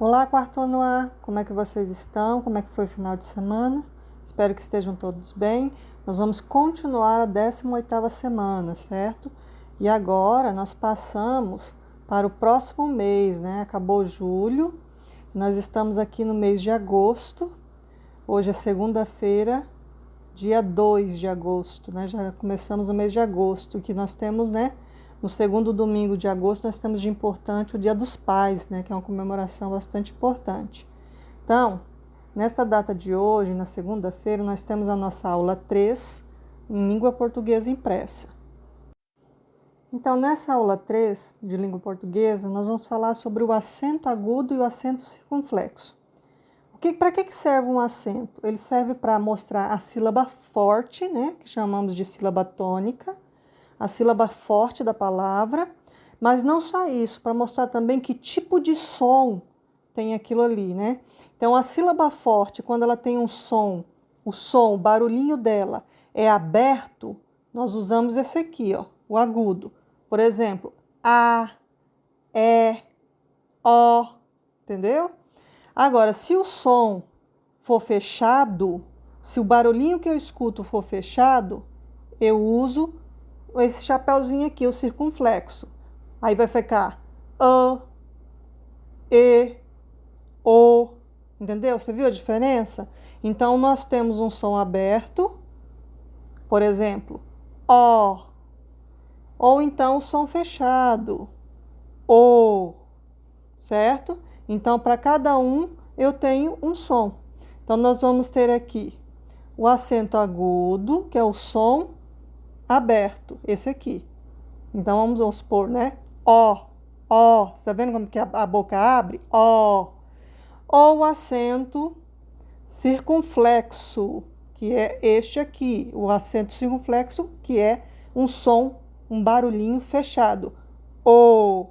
Olá, quarto ano A, como é que vocês estão? Como é que foi o final de semana? Espero que estejam todos bem. Nós vamos continuar a 18ª semana, certo? E agora nós passamos para o próximo mês, né? Acabou julho, nós estamos aqui no mês de agosto. Hoje é segunda-feira, dia 2 de agosto, né? Já começamos o mês de agosto, que nós temos, né? No segundo domingo de agosto, nós temos de importante o Dia dos Pais, né? Que é uma comemoração bastante importante. Então, nessa data de hoje, na segunda-feira, nós temos a nossa aula 3 em língua portuguesa impressa. Então, nessa aula 3 de língua portuguesa, nós vamos falar sobre o acento agudo e o acento circunflexo. Para que serve um acento? Ele serve para mostrar a sílaba forte, né? Que chamamos de sílaba tônica, a sílaba forte da palavra, mas não só isso, para mostrar também que tipo de som tem aquilo ali, né? Então, a sílaba forte, quando ela tem um som, o barulhinho dela é aberto, nós usamos esse aqui, ó, o agudo. Por exemplo, a, é, o, entendeu? Agora, se o som for fechado, se o barulhinho que eu escuto for fechado, eu uso esse chapéuzinho aqui, o circunflexo. Aí vai ficar a, e, o, entendeu? Você viu a diferença? Então, nós temos um som aberto, por exemplo, o, ou então o som fechado, o, certo? Então, para cada um, eu tenho um som. Então, nós vamos ter aqui o acento agudo, que é o som aberto, esse aqui. Então, vamos supor, né? Ó. Você tá vendo como que a boca abre? Ó. Ou o acento circunflexo, que é este aqui. O acento circunflexo, que é um som, um barulhinho fechado. O,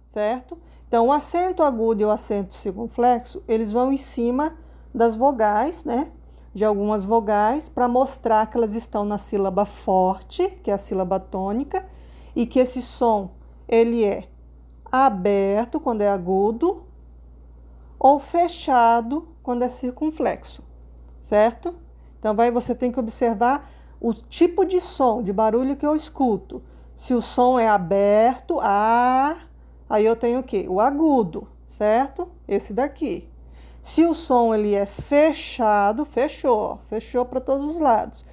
certo? Então, o acento agudo e o acento circunflexo, eles vão em cima das vogais, né? De algumas vogais, para mostrar que elas estão na sílaba forte, que é a sílaba tônica, e que esse som, ele é aberto quando é agudo, ou fechado quando é circunflexo, certo? Então, você tem que observar o tipo de som, de barulho que eu escuto. Se o som é aberto, aí eu tenho o quê? O agudo, certo? Esse daqui. Se o som ele é fechado, fechou para todos os lados.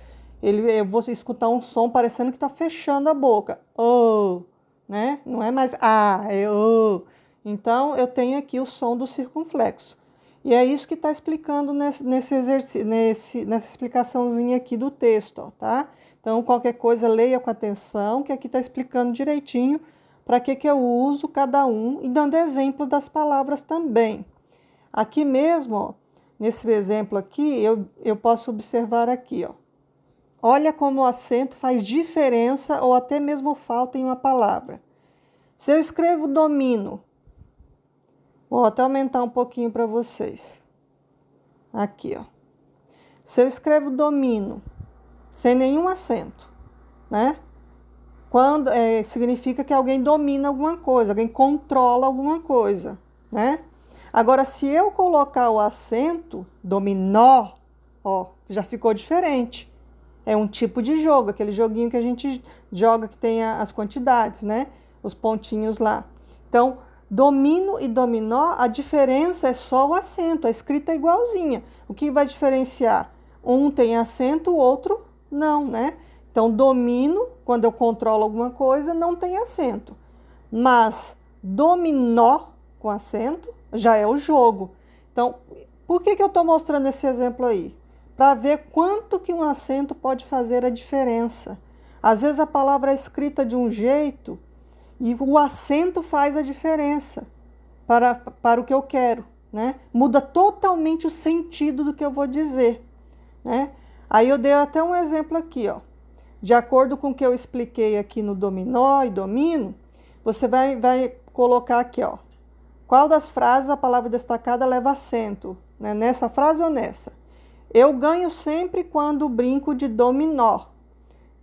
Eu vou escutar um som parecendo que está fechando a boca. Oh, né? Não é mais é oh. Então, eu tenho aqui o som do circunflexo. E é isso que está explicando nessa explicaçãozinha aqui do texto, ó, tá? Então, qualquer coisa, leia com atenção, que aqui está explicando direitinho para que eu uso cada um e dando exemplo das palavras também. Aqui mesmo, ó, nesse exemplo aqui, eu posso observar aqui, ó. Olha como o acento faz diferença ou até mesmo falta em uma palavra. Se eu escrevo domino, vou até aumentar um pouquinho para vocês. Aqui, ó. Se eu escrevo domino, sem nenhum acento, né? Significa que alguém domina alguma coisa, alguém controla alguma coisa, né? Agora, se eu colocar o acento, dominó, ó, já ficou diferente. É um tipo de jogo, aquele joguinho que a gente joga que tem as quantidades, né? Os pontinhos lá. Então, domino e dominó, a diferença é só o acento, a escrita é igualzinha. O que vai diferenciar? Um tem acento, o outro não, né? Então, domino, quando eu controlo alguma coisa, não tem acento. Mas dominó com acento já é o jogo. Então, por que eu estou mostrando esse exemplo aí? Para ver quanto que um acento pode fazer a diferença. Às vezes a palavra é escrita de um jeito e o acento faz a diferença para o que eu quero, né? Muda totalmente o sentido do que eu vou dizer, né? Aí eu dei até um exemplo aqui, ó. De acordo com o que eu expliquei aqui no dominó e domino, você vai colocar aqui, ó. Qual das frases a palavra destacada leva acento? Né? Nessa frase ou nessa? Eu ganho sempre quando brinco de dominó.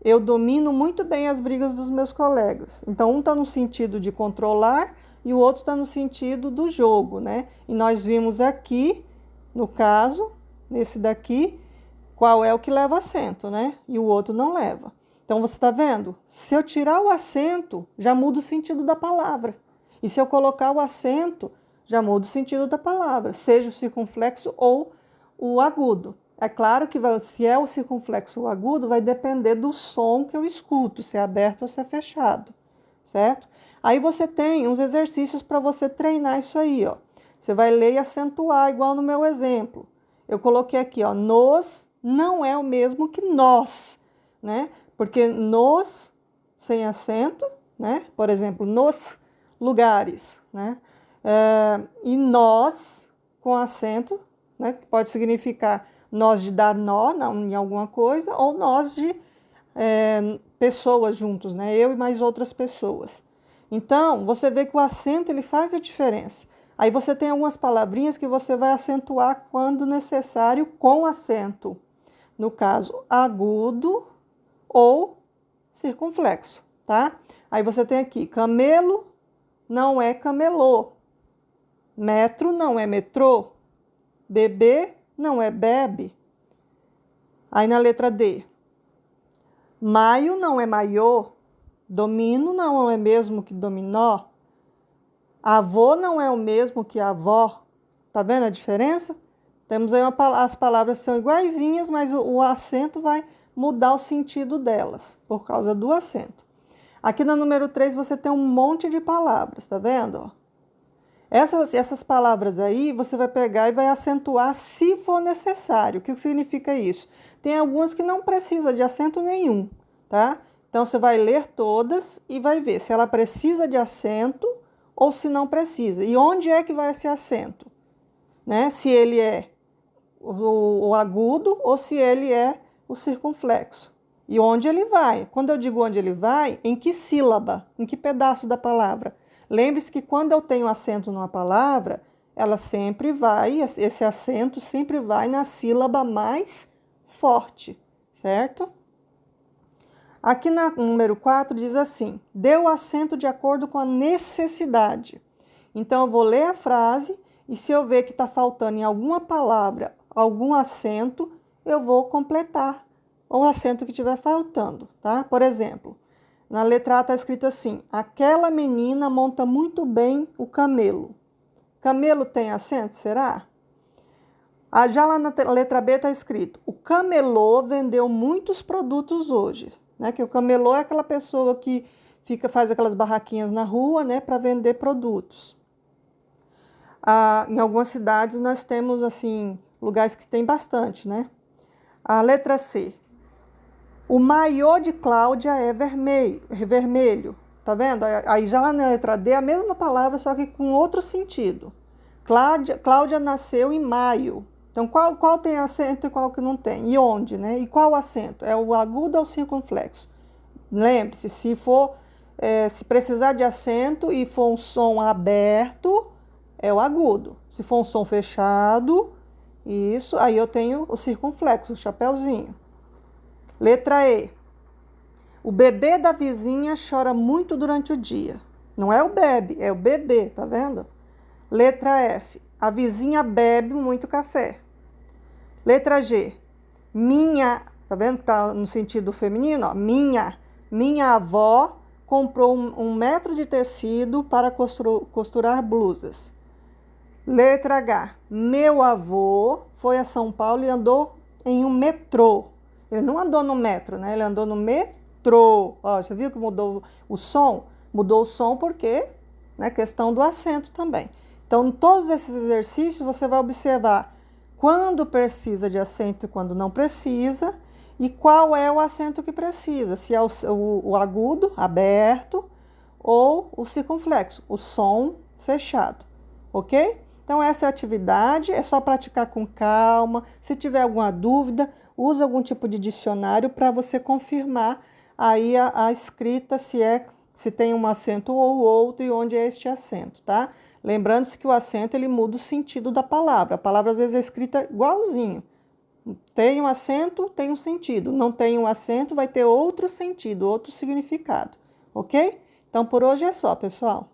Eu domino muito bem as brigas dos meus colegas. Então, um está no sentido de controlar e o outro está no sentido do jogo, né? E nós vimos aqui, no caso, nesse daqui, qual é o que leva acento, né? E o outro não leva. Então, você está vendo? Se eu tirar o acento, já muda o sentido da palavra. E se eu colocar o acento, já muda o sentido da palavra, seja o circunflexo ou o agudo. É claro que se é o circunflexo ou o agudo, vai depender do som que eu escuto, se é aberto ou se é fechado, certo? Aí você tem uns exercícios para você treinar isso aí, ó. Você vai ler e acentuar, igual no meu exemplo. Eu coloquei aqui, ó, nos não é o mesmo que nós, né? Porque nos, sem acento, né? Por exemplo, nos lugares, né? E nós, com acento, né? Que pode significar nós de dar nó em alguma coisa, ou nós de pessoas juntos, né? Eu e mais outras pessoas. Então, você vê que o acento ele faz a diferença. Aí você tem algumas palavrinhas que você vai acentuar quando necessário com acento. No caso, agudo ou circunflexo, tá? Aí você tem aqui, camelo não é camelô. Metro não é metrô. Bebê não é bebe. Aí na letra D, maio não é maiô. Domino não é mesmo que dominó. Avô não é o mesmo que avó. Tá vendo a diferença? Temos aí as palavras são iguaizinhas, mas o acento vai mudar o sentido delas, por causa do acento. Aqui na número 3 você tem um monte de palavras, tá vendo? Essas palavras aí você vai pegar e vai acentuar se for necessário. O que significa isso? Tem algumas que não precisa de acento nenhum, tá? Então você vai ler todas e vai ver se ela precisa de acento ou se não precisa. E onde é que vai esse acento? Né? Se ele é o agudo ou se ele é o circunflexo. E onde ele vai? Quando eu digo onde ele vai, em que sílaba? Em que pedaço da palavra? Lembre-se que quando eu tenho acento numa palavra, ela sempre vai, esse acento sempre vai na sílaba mais forte, certo? Aqui na número 4 diz assim, dê o acento de acordo com a necessidade. Então, eu vou ler a frase e se eu ver que está faltando em alguma palavra, algum acento, eu vou completar o acento que estiver faltando, tá? Por exemplo, na letra A está escrito assim, aquela menina monta muito bem o camelo. Camelo tem acento, será? Já lá na letra B está escrito, o camelô vendeu muitos produtos hoje. Né? Que o camelô é aquela pessoa que faz aquelas barraquinhas na rua, né, para vender produtos. Em algumas cidades nós temos assim lugares que tem bastante, né? A letra C. O maiô de Cláudia é vermelho, tá vendo? Aí já lá na letra D a mesma palavra, só que com outro sentido. Cláudia nasceu em maio. Então, qual tem acento e qual que não tem? E onde, né? E qual acento? É o agudo ou o circunflexo? Lembre-se, se precisar de acento e for um som aberto, é o agudo. Se for um som fechado, isso, aí eu tenho o circunflexo, o chapeuzinho. Letra E. O bebê da vizinha chora muito durante o dia. Não é o bebe, é o bebê, tá vendo? Letra F. A vizinha bebe muito café. Letra G. Tá vendo que tá no sentido feminino? Ó, minha avó comprou um metro de tecido para costurar blusas. Letra H. Meu avô foi a São Paulo e andou em um metrô. Ele não andou no metro, né? Ele andou no metrô. Ó, você viu que mudou o som? Mudou o som porque, né, questão do acento também. Então, em todos esses exercícios, você vai observar quando precisa de acento e quando não precisa, e qual é o acento que precisa, se é o agudo, aberto, ou o circunflexo, o som fechado, ok? Então, essa é a atividade, é só praticar com calma. Se tiver alguma dúvida, use algum tipo de dicionário para você confirmar aí a escrita, se tem um acento ou outro e onde é este acento, tá? Lembrando-se que o acento ele muda o sentido da palavra. A palavra às vezes é escrita igualzinho. Tem um acento, tem um sentido. Não tem um acento, vai ter outro sentido, outro significado, ok? Então, por hoje é só, pessoal.